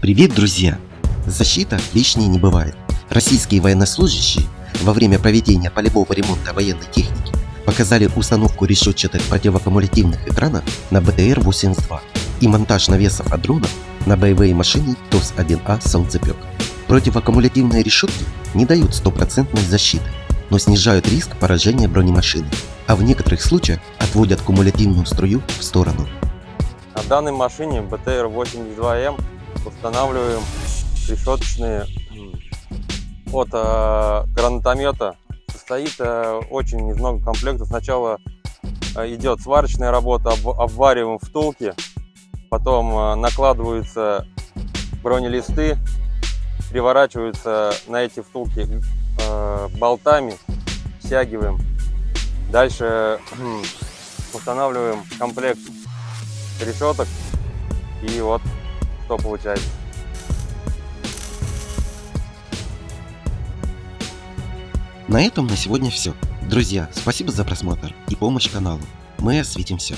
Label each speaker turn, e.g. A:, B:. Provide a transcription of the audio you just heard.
A: Привет, друзья! Защита лишней не бывает. Российские военнослужащие во время проведения полевого ремонта военной техники показали установку решетчатых противокумулятивных экранов на БТР-82 и монтаж навесов от дронов на боевые машины ТОС-1А «Солнцепек». Противокумулятивные решетки не дают стопроцентной защиты, но снижают риск поражения бронемашины, а в некоторых случаях отводят кумулятивную струю в сторону.
B: На данной машине БТР-82М устанавливаем решеточные от гранатомета. Состоит очень из много комплектов. Сначала идет сварочная работа, обвариваем втулки, потом накладываются бронелисты, переворачиваются на эти втулки болтами, стягиваем. Дальше устанавливаем комплект решеток, и вот что получается.
A: На этом на сегодня все. Друзья, спасибо за просмотр и помощь каналу. Мы осветим все.